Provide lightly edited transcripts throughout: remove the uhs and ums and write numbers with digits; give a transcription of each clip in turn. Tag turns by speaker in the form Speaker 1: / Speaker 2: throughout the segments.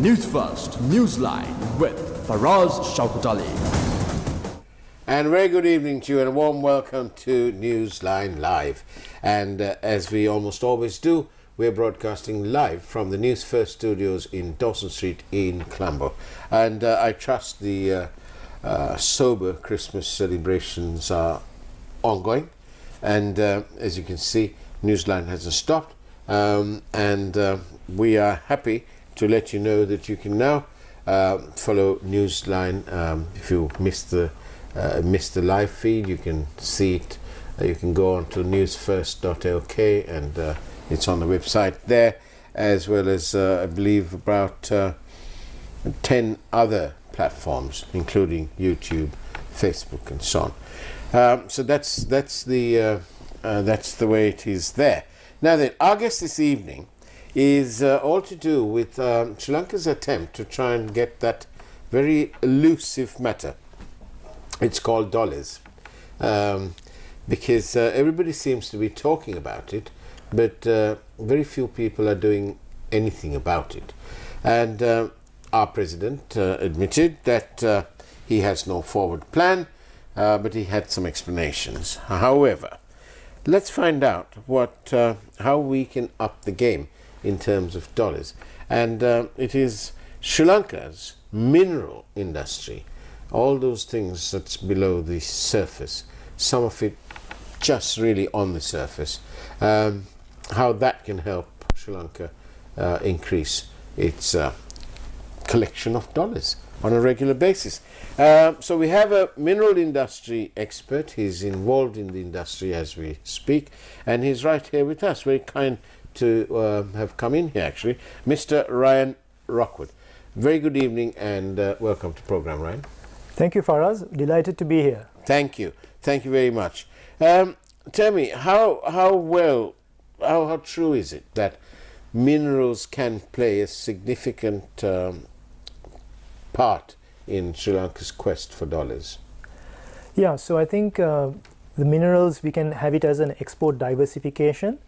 Speaker 1: Newsfirst, Newsline with Faraz Shaukutali.
Speaker 2: And very good evening to you and a warm welcome to Newsline Live. And as we almost always do, we're broadcasting live from the Newsfirst studios in Dawson Street in Colombo. And I trust the sober Christmas celebrations are ongoing. And as you can see, Newsline hasn't stopped. We are happy to let you know that you can now follow Newsline. If you missed the live feed, you can see it. You can go on to Newsfirst.lk and it's on the website there, as well as I believe about 10 other platforms, including YouTube, Facebook, and so on. So that's the way it is there. Now then, our guest this evening is all to do with Sri Lanka's attempt to try and get that very elusive matter. It's called dollars, because everybody seems to be talking about it, but very few people are doing anything about it. And our president admitted that he has no forward plan, but he had some explanations. However, let's find out how we can up the game in terms of dollars. And it is Sri Lanka's mineral industry, all those things that's below the surface, some of it just really on the surface, how that can help Sri Lanka increase its collection of dollars on a regular basis. So we have a mineral industry expert. He's involved in the industry as we speak, and he's right here with us. Very kind to have come in here, actually. Mr. Ryan Rockwood. Very good evening and welcome to the program, Ryan.
Speaker 3: Thank you, Faraz. Delighted to be here.
Speaker 2: Thank you. Thank you very much. Tell me, how true is it that minerals can play a significant part in Sri Lanka's quest for dollars?
Speaker 3: Yeah, so I think the minerals, we can have it as an export diversification,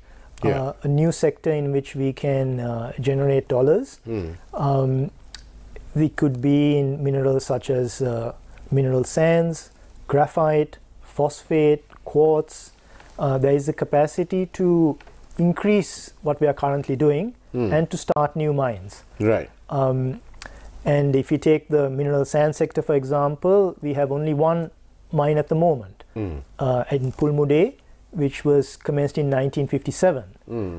Speaker 3: a new sector in which we can generate dollars. We could be in minerals such as mineral sands, graphite, phosphate, quartz. There is a capacity to increase what we are currently doing and to start new mines.
Speaker 2: Right.
Speaker 3: And if you take the mineral sand sector, for example, we have only one mine at the moment in Pulmude, which was commenced in 1957.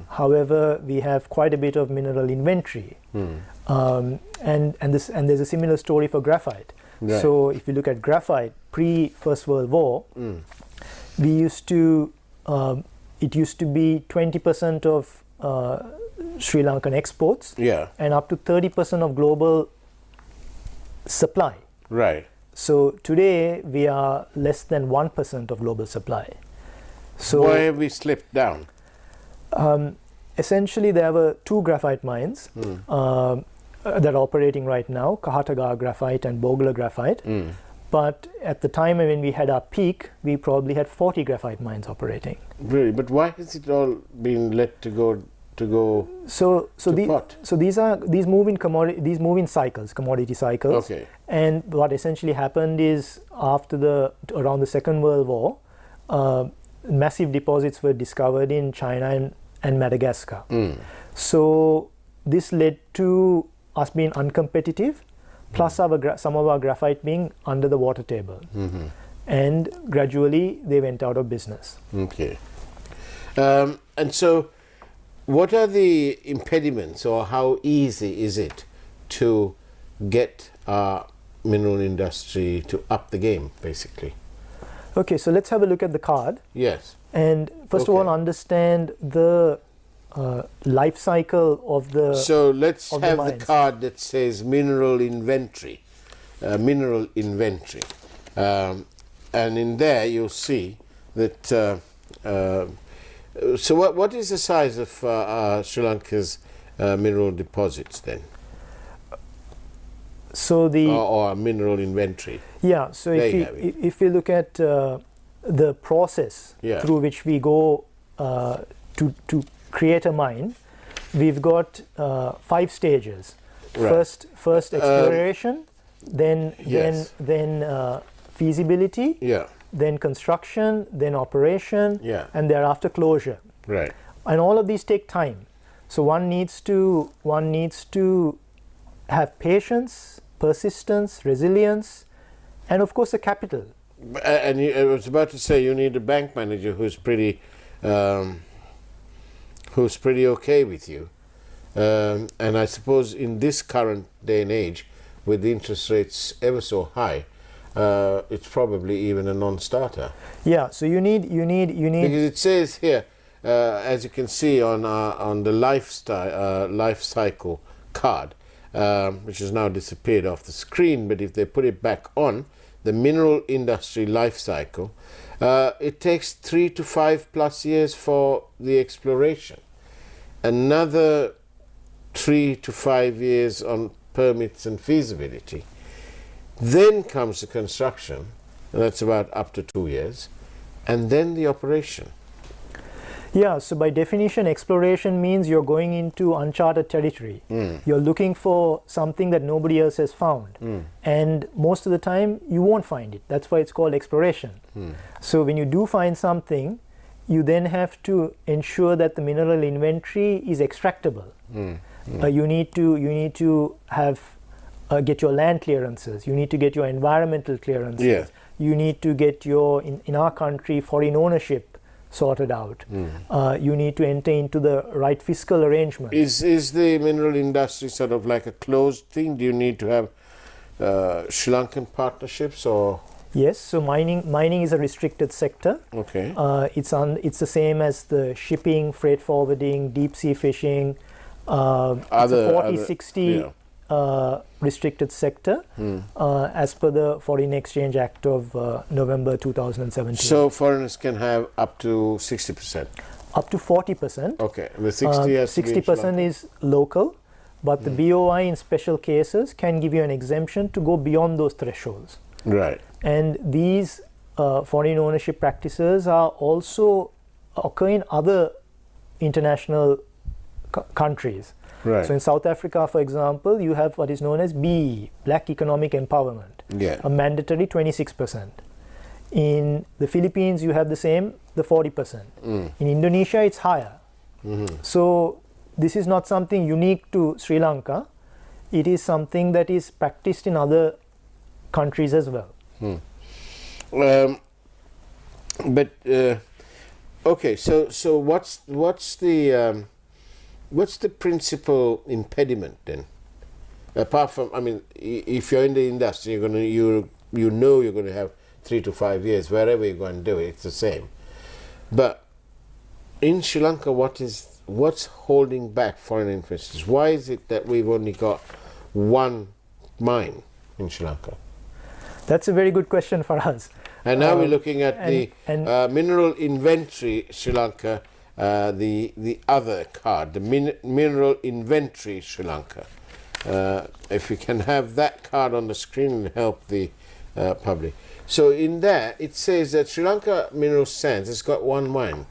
Speaker 3: However, we have quite a bit of mineral inventory. And there's a similar story for graphite.
Speaker 2: Right.
Speaker 3: So if you look at graphite pre-First World War, it used to be 20% of Sri Lankan exports and up to 30% of global supply.
Speaker 2: Right.
Speaker 3: So today we are less than 1% of global supply. So
Speaker 2: why have we slipped down?
Speaker 3: Essentially, there were two graphite mines that are operating right now, Kahataga graphite and Bogla graphite. But at the time when we had our peak, we probably had 40 graphite mines operating.
Speaker 2: Really? But why has it all been let to go
Speaker 3: So these move in cycles, commodity cycles.
Speaker 2: Okay.
Speaker 3: And what essentially happened is around the Second World War, massive deposits were discovered in China and Madagascar. So this led to us being uncompetitive, plus some of our graphite being under the water table. And gradually they went out of business.
Speaker 2: Okay. And so what are the impediments, or how easy is it to get our mineral industry to up the game, basically?
Speaker 3: Okay, so let's have a look at the card.
Speaker 2: Yes.
Speaker 3: And first of all, understand the life cycle of the
Speaker 2: So let's have
Speaker 3: the
Speaker 2: card that says mineral inventory. And in there you'll see that so what is the size of Sri Lanka's mineral deposits then?
Speaker 3: So
Speaker 2: or mineral inventory.
Speaker 3: Yeah, so if you look at the process through which we go to create a mine, we've got 5 stages. First exploration, then
Speaker 2: Yes.
Speaker 3: feasibility,
Speaker 2: Yeah.
Speaker 3: then construction, then operation,
Speaker 2: Yeah.
Speaker 3: and thereafter closure.
Speaker 2: Right.
Speaker 3: And all of these take time. So one needs to have patience, persistence, resilience, and of course the capital.
Speaker 2: And I was about to say you need a bank manager who's pretty okay with you. And I suppose in this current day and age, with the interest rates ever so high, it's probably even a non-starter.
Speaker 3: Yeah. So you need.
Speaker 2: Because it says here, as you can see on the life cycle card, which has now disappeared off the screen, but if they put it back on, the mineral industry life cycle, it takes 3 to 5 plus years for the exploration. Another 3 to 5 years on permits and feasibility. Then comes the construction, and that's about up to 2 years, and then the operation.
Speaker 3: Yeah, so by definition, exploration means you're going into uncharted territory. You're looking for something that nobody else has found. And most of the time, you won't find it. That's why it's called exploration. So when you do find something, you then have to ensure that the mineral inventory is extractable. You need to have get your land clearances. You need to get your environmental clearances.
Speaker 2: Yeah.
Speaker 3: You need to get your, in our country, foreign ownership sorted out. You need to enter into the right fiscal arrangement.
Speaker 2: Is the mineral industry sort of like a closed thing? Do you need to have Sri Lankan partnerships or?
Speaker 3: Yes, so mining is a restricted sector.
Speaker 2: Okay.
Speaker 3: It's the same as the shipping, freight forwarding, deep sea fishing. It's a 40-60 restricted sector as per the Foreign Exchange Act of November 2017.
Speaker 2: So foreigners can have up to 60%?
Speaker 3: Up to 40%.
Speaker 2: Okay, the 60 has to be in Sri
Speaker 3: 60%
Speaker 2: Lanka.
Speaker 3: is local, but the BOI in special cases can give you an exemption to go beyond those thresholds.
Speaker 2: Right.
Speaker 3: And these foreign ownership practices are also occur in other international countries.
Speaker 2: Right.
Speaker 3: So in South Africa, for example, you have what is known as BEE, Black Economic Empowerment,
Speaker 2: Yeah.
Speaker 3: a mandatory 26%. In the Philippines, you have the same, the 40%. In Indonesia, it's higher. So this is not something unique to Sri Lanka. It is something that is practiced in other countries as well.
Speaker 2: Okay, so what's the principal impediment then? Apart from, I mean, if you're in the industry, you're going to have 3 to 5 years wherever you're going to do it. It's the same. But in Sri Lanka, what's holding back foreign investors? Why is it that we've only got one mine in Sri Lanka?
Speaker 3: That's a very good question for us.
Speaker 2: And now we're looking at the
Speaker 3: and
Speaker 2: mineral inventory Sri Lanka, the other card, the mineral inventory Sri Lanka. If we can have that card on the screen and help the public. So in there, it says that Sri Lanka Mineral Sands has got one mine.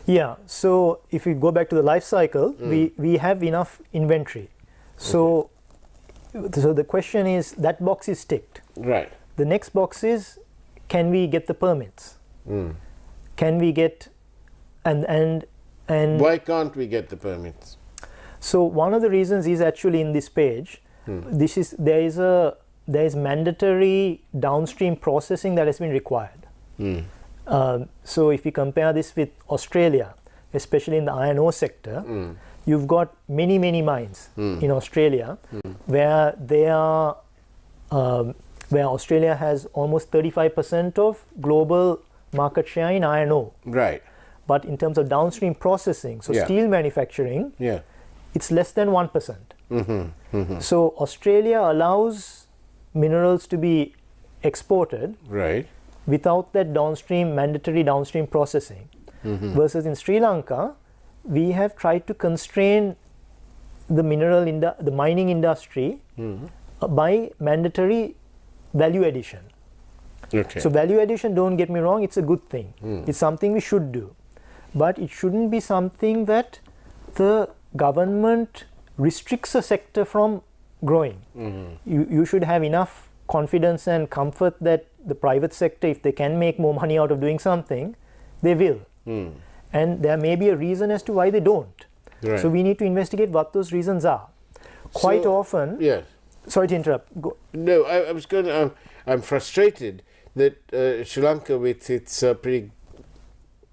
Speaker 3: Yeah, so if we go back to the life cycle, we have enough inventory. So, so the question is, that box is ticked.
Speaker 2: Right.
Speaker 3: The next box is, can we get the permits? Can we get, and
Speaker 2: Why can't we get the permits?
Speaker 3: so one of the reasons is actually in this page. There is mandatory downstream processing that has been required. So if you compare this with Australia, especially in the iron ore sector, you've got many mines in Australia where they are where Australia has almost 35% of global market share in iron ore.
Speaker 2: Right.
Speaker 3: But in terms of downstream processing, so
Speaker 2: Yeah.
Speaker 3: steel manufacturing,
Speaker 2: Yeah.
Speaker 3: it's less than 1%. So Australia allows minerals to be exported
Speaker 2: Right.
Speaker 3: without that mandatory downstream processing. Versus in Sri Lanka, we have tried to constrain the the mining industry by mandatory value addition.
Speaker 2: Okay.
Speaker 3: So value addition, don't get me wrong, it's a good thing. It's something we should do. But it shouldn't be something that the government restricts a sector from growing. You should have enough confidence and comfort that the private sector, if they can make more money out of doing something, they will. And there may be a reason as to why they don't.
Speaker 2: Right.
Speaker 3: So we need to investigate what those reasons are. Quite often,
Speaker 2: Yes.
Speaker 3: sorry to interrupt. Go.
Speaker 2: No, I was going to. I'm frustrated that Sri Lanka, with its pretty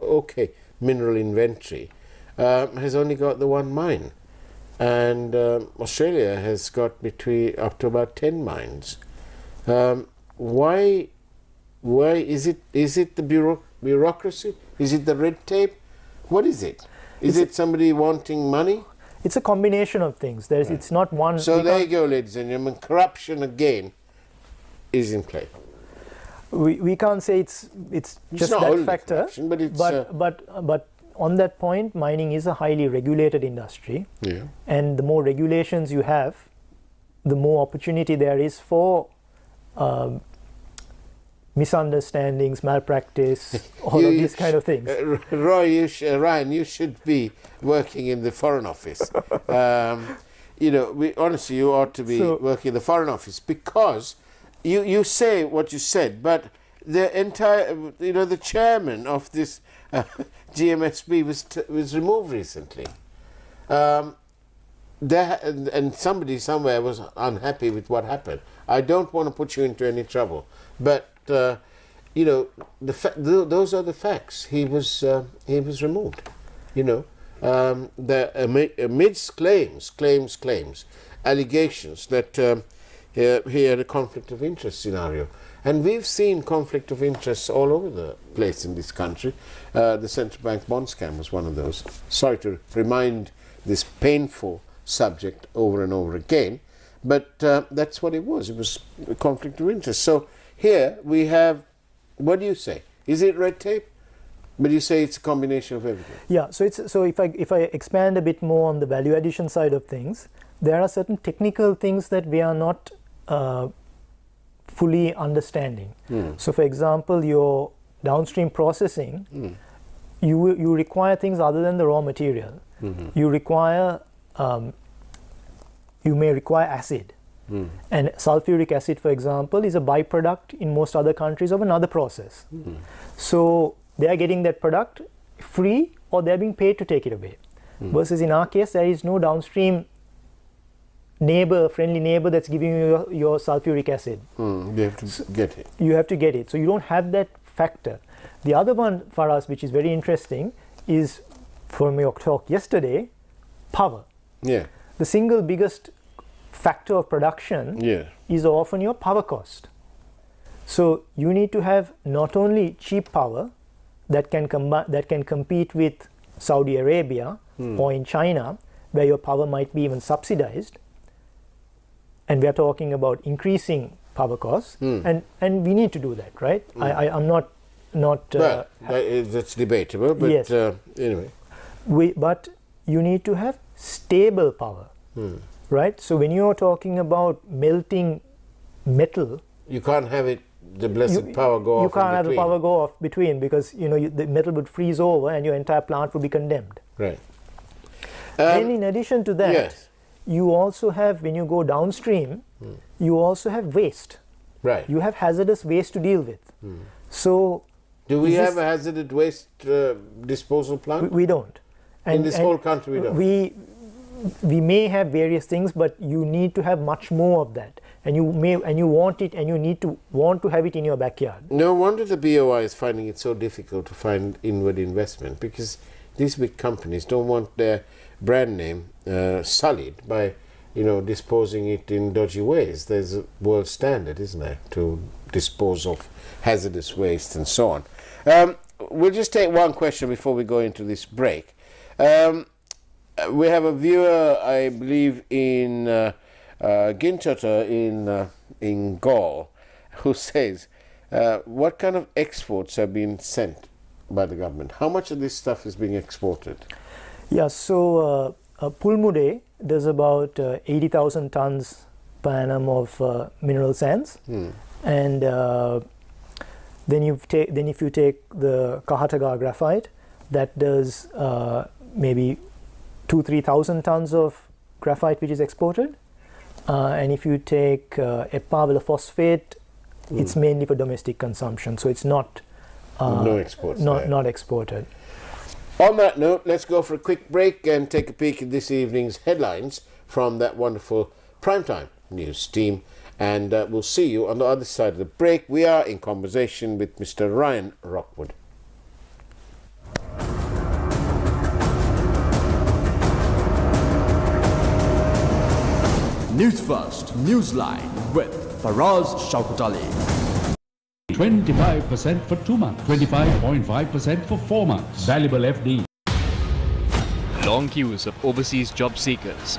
Speaker 2: okay mineral inventory, has only got the one mine, and Australia has got up to about 10 mines. Why is it? Is it the bureaucracy? Is it the red tape? What is it? Is it somebody wanting money?
Speaker 3: It's a combination of things. It's not one.
Speaker 2: So there you go, ladies and gentlemen. Corruption again is in play.
Speaker 3: We can't say it's just
Speaker 2: not
Speaker 3: that
Speaker 2: only
Speaker 3: factor.
Speaker 2: corruption, but it's
Speaker 3: but on that point, mining is a highly regulated industry.
Speaker 2: Yeah.
Speaker 3: And the more regulations you have, the more opportunity there is for misunderstandings, malpractice, all of these kind of things.
Speaker 2: Ryan, you should be working in the Foreign Office. Honestly, you ought to be working in the Foreign Office, because you say what you said, but the entire, the chairman of this GMSB was removed recently. And somebody somewhere was unhappy with what happened. I don't want to put you into any trouble, but those are the facts. He was removed. Amidst claims, allegations that he had a conflict of interest scenario. And we've seen conflict of interest all over the place in this country. The central bank bond scam was one of those. Sorry to remind this painful subject over and over again, but that's what it was. It was a conflict of interest. So here we have, what do you say? Is it red tape? But you say it's a combination of everything.
Speaker 3: Yeah. So if I expand a bit more on the value addition side of things, there are certain technical things that we are not fully understanding. So, for example, your downstream processing, you require things other than the raw material. You require, you may require acid. And sulfuric acid, for example, is a byproduct in most other countries of another process. So they are getting that product free, or they're being paid to take it away. Versus in our case, there is no downstream friendly neighbor that's giving you your sulfuric acid.
Speaker 2: You have to get it.
Speaker 3: You have to get it. So you don't have that factor. The other one for us, which is very interesting, is from your talk yesterday, power.
Speaker 2: Yeah.
Speaker 3: The single biggest factor of production is often your power cost. So you need to have not only cheap power that can compete with Saudi Arabia or in China, where your power might be even subsidized, and we are talking about increasing power costs, and we need to do that, right? I'm not.
Speaker 2: That's debatable, but
Speaker 3: yes.
Speaker 2: Anyway.
Speaker 3: But you need to have stable power, right? So when you're talking about melting metal,
Speaker 2: you can't have it. The blessed power go off.
Speaker 3: You can't have the power go off between, because the metal would freeze over and your entire plant would be condemned.
Speaker 2: Right.
Speaker 3: Then in addition to that,
Speaker 2: yes.
Speaker 3: you also have, when you go downstream, you also have waste.
Speaker 2: Right.
Speaker 3: You have hazardous waste to deal with. So
Speaker 2: do we have a hazardous waste disposal plant?
Speaker 3: We don't.
Speaker 2: In this whole country we don't.
Speaker 3: We may have various things, but you need to have much more of that. And you want it, and you need to want to have it in your backyard.
Speaker 2: No wonder the BOI is finding it so difficult to find inward investment, because these big companies don't want their brand name sullied by disposing it in dodgy ways. There's a world standard, isn't there, to dispose of hazardous waste and so on. We'll just take one question before we go into this break. We have a viewer, I believe, in Gintota in Gaul, who says, what kind of exports have been sent by the government? How much of this stuff is being exported?
Speaker 3: Yeah, so Pulmude does about 80,000 tons per annum of mineral sands, and then if you take the Kahataga graphite, that does maybe 2,000-3,000 tons of graphite which is exported. And if you take Epawala phosphate, it's mainly for domestic consumption. So it's not
Speaker 2: no exports.
Speaker 3: Not exported.
Speaker 2: On that note, let's go for a quick break and take a peek at this evening's headlines from that wonderful primetime news team. And we'll see you on the other side of the break. We are in conversation with Mr. Ryan Rockwood.
Speaker 1: News First, Newsline with Faraz Shaukat Ali.
Speaker 4: 25% for 2 months, 25.5% for 4 months. Valuable FD.
Speaker 5: Long queues of overseas job seekers.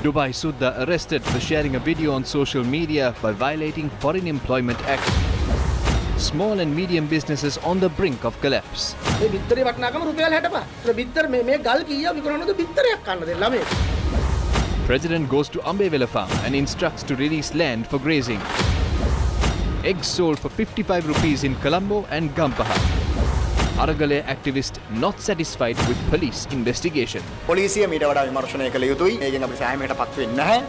Speaker 5: Dubai Sudda arrested for sharing a video on social media by violating Foreign Employment Act. Small and medium businesses on the brink of collapse. President goes to Ambevela farm and instructs to release land for grazing. Eggs sold for 55 rupees in Colombo and Gampaha. Aragale activist not satisfied with police investigation.
Speaker 6: පොලිසිය මීට වඩා විමර්ශනය කළ යුතුයි. මේකෙන් අපි සෑහීමකටපත් වෙන්නේ නැහැ.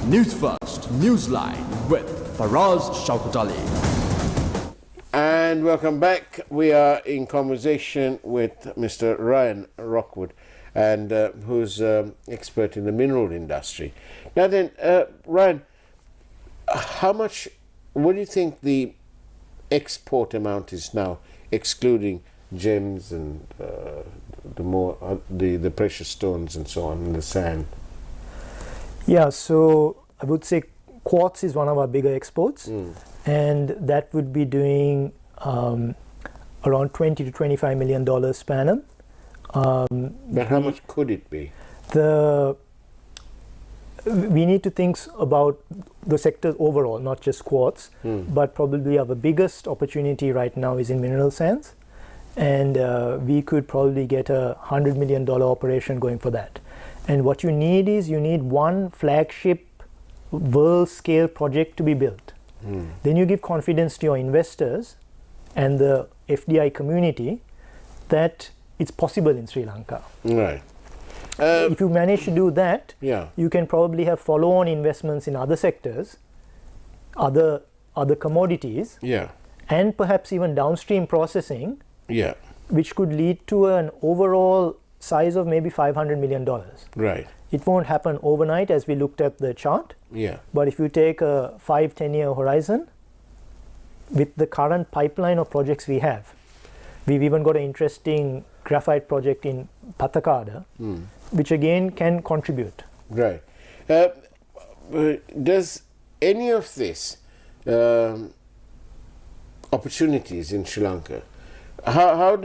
Speaker 1: News First, Newsline with Faraz Shaukat Ali.
Speaker 2: And welcome back. We are in conversation with Mr. Ryan Rockwood, and who's expert in the mineral industry. Now then, Ryan, what do you think the export amount is now, excluding gems and the precious stones and so on, and the sand?
Speaker 3: Yeah, so I would say quartz is one of our bigger exports, and that would be doing around $20 to $25 million per annum.
Speaker 2: But how much could it be?
Speaker 3: We need to think about the sectors overall, not just quartz, but probably our biggest opportunity right now is in mineral sands, and we could probably get a $100 million operation going for that. And what you need is one flagship world scale project to be built. Then you give confidence to your investors and the FDI community that it's possible in Sri Lanka.
Speaker 2: Right.
Speaker 3: If you manage to do that,
Speaker 2: Yeah.
Speaker 3: you can probably have follow-on investments in other sectors, other commodities,
Speaker 2: Yeah.
Speaker 3: and perhaps even downstream processing,
Speaker 2: Yeah.
Speaker 3: which could lead to an overall size of maybe $500 million.
Speaker 2: Right.
Speaker 3: It won't happen overnight, as we looked at the chart,
Speaker 2: Yeah.
Speaker 3: but if you take a 5-10 year horizon with the current pipeline of projects we have, we've even got an interesting graphite project in Patakada, which again can contribute.
Speaker 2: Right. Does any of this opportunities in Sri Lanka, how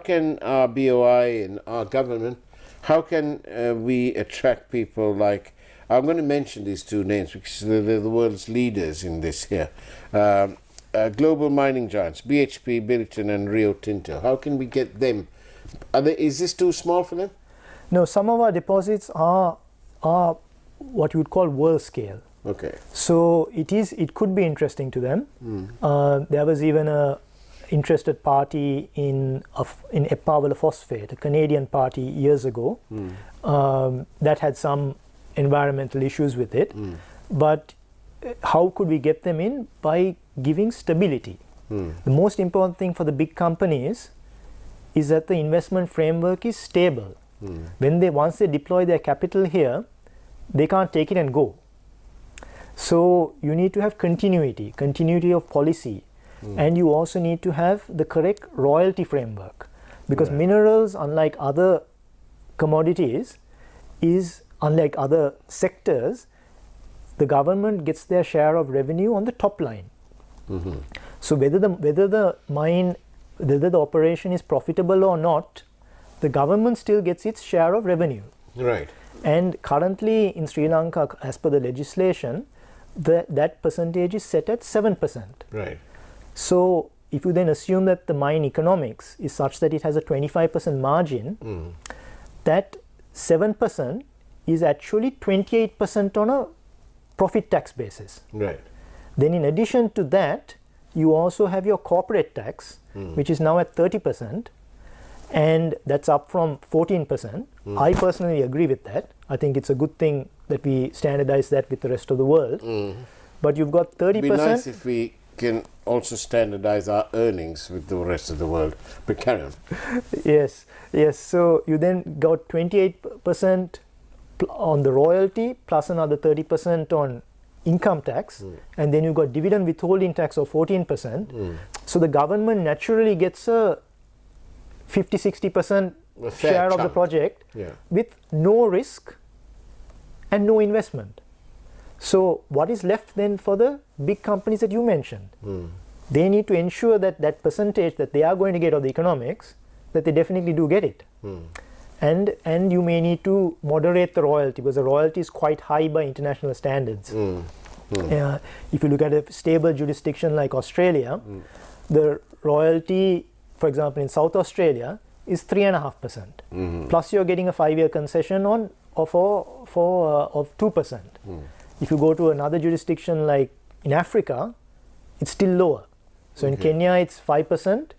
Speaker 2: can our BOI and our government, how can we attract people like, I'm going to mention these two names because they're the world's leaders in this here, global mining giants, BHP, Billiton and Rio Tinto. How can we get them? Is this too small for them?
Speaker 3: No, some of our deposits are what you would call world scale.
Speaker 2: Okay.
Speaker 3: So it could be interesting to them. There was even a interested party in Epawala phosphate, a Canadian party years ago, that had some environmental issues with it. But how could we get them in? By giving stability. The most important thing for the big companies is that the investment framework is stable. Once they deploy their capital here, they can't take it and go. So you need to have continuity of policy, and you also need to have the correct royalty framework, because minerals, unlike other commodities, unlike other sectors, the government gets their share of revenue on the top line. So whether the operation is profitable or not, the government still gets its share of revenue.
Speaker 2: Right.
Speaker 3: And currently in Sri Lanka, as per the legislation, that percentage is set at 7%.
Speaker 2: Right.
Speaker 3: So if you then assume that the mine economics is such that it has a 25% margin, that 7% is actually 28% on a profit tax basis.
Speaker 2: Right.
Speaker 3: Then in addition to that, you also have your corporate tax, which is now at 30%, and that's up from 14%. I personally agree with that. I think it's a good thing that we standardize that with the rest of the world. But you've got 30%.
Speaker 2: It'd be nice if we can also standardize our earnings with the rest of the world. But carry on.
Speaker 3: Yes, yes. So you then got 28% on the royalty plus another 30% on income tax, and then you've got dividend withholding tax of 14%. So the government naturally gets a 50-60% share of the project with no risk and no investment. So what is left then for the big companies that you mentioned? They need to ensure that that percentage that they are going to get of the economics, that they definitely do get it. And you may need to moderate the royalty, because the royalty is quite high by international standards. If you look at a stable jurisdiction like Australia, the royalty, for example, in South Australia, is 3.5%. Plus, you're getting a 5-year concession of 2%. If you go to another jurisdiction like in Africa, it's still lower. So in Kenya, it's 5%,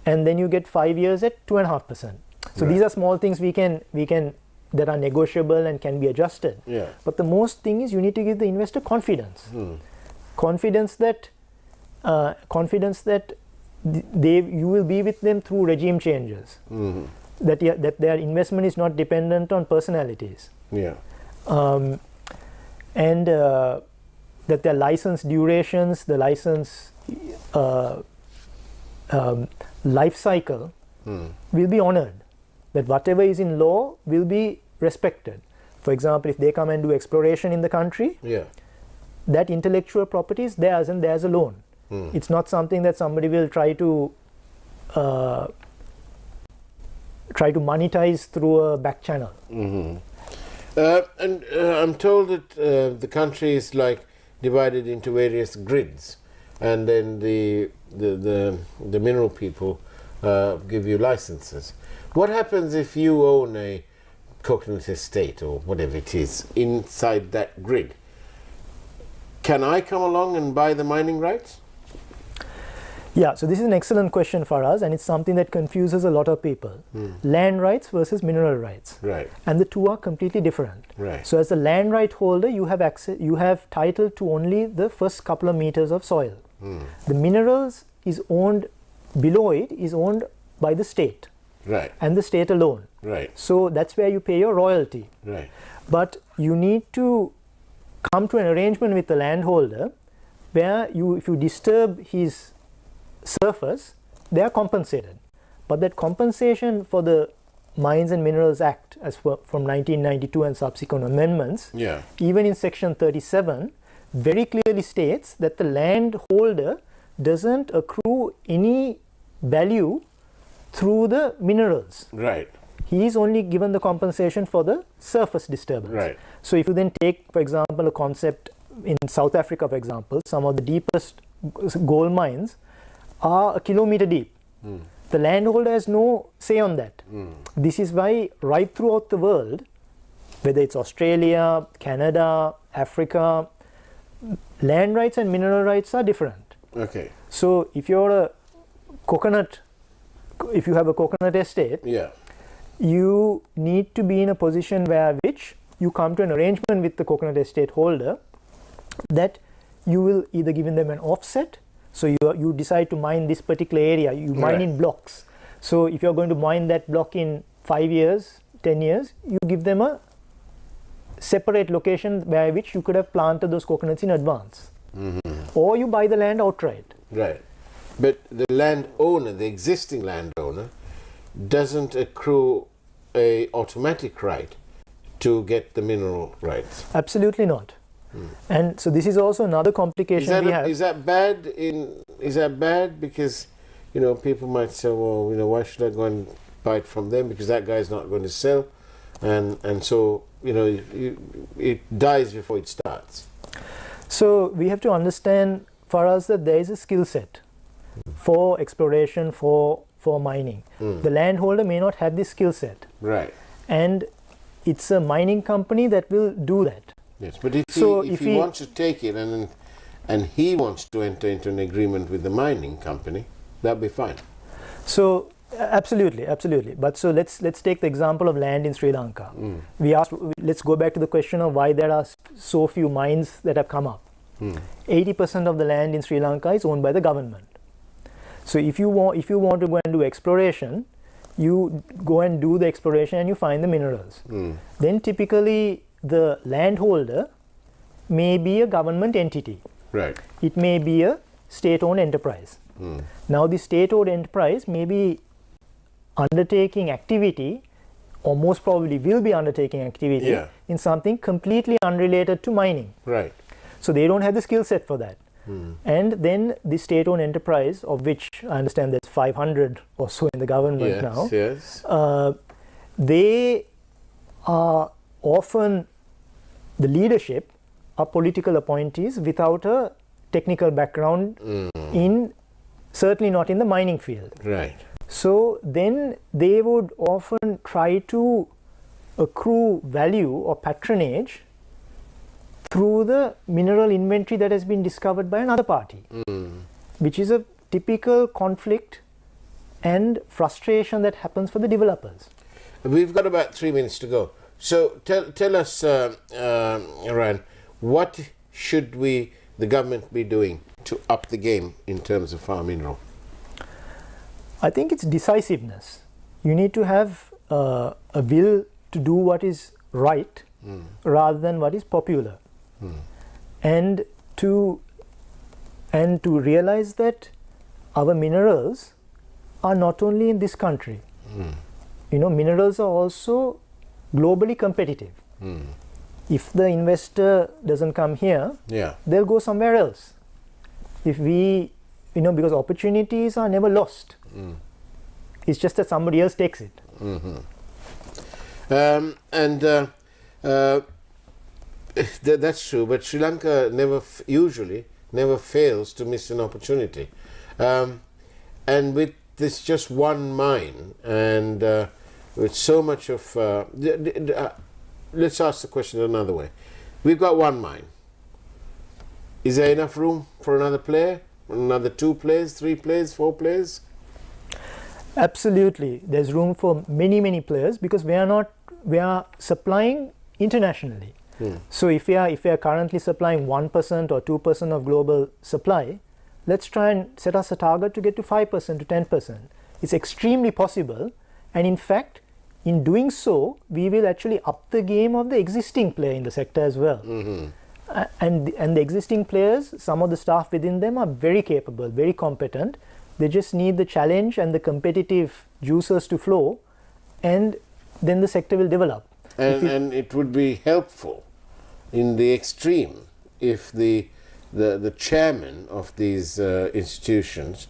Speaker 3: and then you get 5 years at 2.5%. So these are small things we can that are negotiable and can be adjusted. But the most thing is you need to give the investor confidence. Confidence that you will be with them through regime changes. That their investment is not dependent on personalities. And that their license durations, the license life cycle will be honored. That whatever is in law will be respected. For example, if they come and do exploration in the country, that intellectual property is theirs and theirs alone. It's not something that somebody will try to monetize through a back channel.
Speaker 2: And I'm told that the country is like divided into various grids, and then the mineral people give you licenses. What happens if you own a coconut estate or whatever it is inside that grid? Can I come along and buy the mining rights?
Speaker 3: Yeah, so this is an excellent question for us, and it's something that confuses a lot of people. Land rights versus mineral rights. And the two are completely different. So as a land right holder, you have access, you have title to only the first couple of meters of soil. The minerals is owned, below it is owned by the state. And the state alone. So that's where you pay your royalty. But you need to come to an arrangement with the landholder where if you disturb his surface, they are compensated. But that compensation for the Mines and Minerals Act, as from 1992 and subsequent amendments, even in section 37, very clearly states that the landholder doesn't accrue any value through the minerals. He is only given the compensation for the surface disturbance. So if you then take, for example, a concept in South Africa, for example, some of the deepest gold mines are a kilometer deep. The landholder has no say on that. This is why right throughout the world, whether it's Australia, Canada, Africa, land rights and mineral rights are different. So if you're a coconut, if you have a coconut estate, you need to be in a position where which you come to an arrangement with the coconut estate holder that you will either give them an offset. So you decide to mine this particular area, you mine in blocks. So if you're going to mine that block in 5 years, 10 years, you give them a separate location by which you could have planted those coconuts in advance. Or you buy the land outright.
Speaker 2: But the landowner, the existing landowner, doesn't accrue a automatic right to get the mineral rights.
Speaker 3: Absolutely not. And so this is also another complication we have.
Speaker 2: Is that bad? Is that bad? Because people might say, well, why should I go and buy it from them? Because that guy's not going to sell, and so it dies before it starts.
Speaker 3: So we have to understand for us that there is a skill set for exploration, for mining. The landholder may not have this skill set. And it's a mining company that will do that.
Speaker 2: Yes, but if he wants to take it and he wants to enter into an agreement with the mining company, that'd be fine.
Speaker 3: So absolutely. But so let's take the example of land in Sri Lanka. Let's go back to the question of why there are so few mines that have come up. 80% of the land in Sri Lanka is owned by the government. So if you want to go and do exploration, you go and do the exploration and you find the minerals. Then typically the landholder may be a government entity.
Speaker 2: Right.
Speaker 3: It may be a state-owned enterprise. Now the state-owned enterprise may be undertaking activity, or most probably will be undertaking activity in something completely unrelated to mining.
Speaker 2: Right.
Speaker 3: So they don't have the skill set for that. And then the state-owned enterprise, of which I understand there's 500 or so in the government now, they are often, the leadership are political appointees without a technical background certainly not in the mining field.
Speaker 2: Right.
Speaker 3: So then they would often try to accrue value or patronage through the mineral inventory that has been discovered by another party, which is a typical conflict and frustration that happens for the developers.
Speaker 2: We've got about 3 minutes to go. So tell us, Ryan, what should the government be doing to up the game in terms of farm mineral?
Speaker 3: I think it's decisiveness. You need to have a will to do what is right rather than what is popular. And to realize that our minerals are not only in this country. Minerals are also globally competitive. If the investor doesn't come here, they'll go somewhere else. If we, because opportunities are never lost. It's just that somebody else takes it.
Speaker 2: That's true, but Sri Lanka usually never fails to miss an opportunity. And with this just one mine, and with so much of... let's ask the question another way. We've got one mine. Is there enough room for another player? Another 2 players, 3 players, 4 players?
Speaker 3: Absolutely. There's room for many players because we are supplying internationally. So if we are currently supplying 1% or 2% of global supply, let's try and set us a target to get to 5% to 10%. It's extremely possible, and in fact, in doing so, we will actually up the game of the existing player in the sector as well. And the existing players, some of the staff within them are very capable, very competent. They just need the challenge and the competitive juices to flow, and then the sector will develop.
Speaker 2: And it would be helpful in the extreme if the chairman of these institutions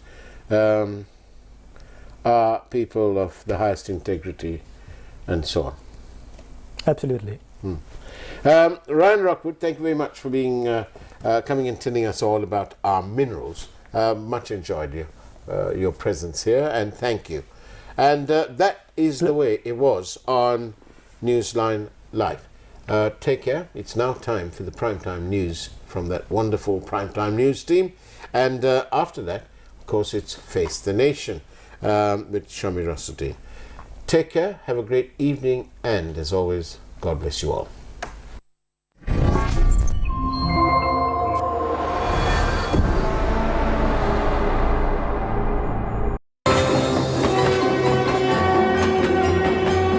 Speaker 2: are people of the highest integrity and so on.
Speaker 3: Absolutely.
Speaker 2: Ryan Rockwood, thank you very much for being coming and telling us all about our minerals. Much enjoyed your presence here, and thank you. And that is the way it was on Newsline Live. Take care. It's now time for the primetime news from that wonderful primetime news team. And after that, of course, it's Face the Nation with Shami Rasuddin. Take care, have a great evening, and as always, God bless you all.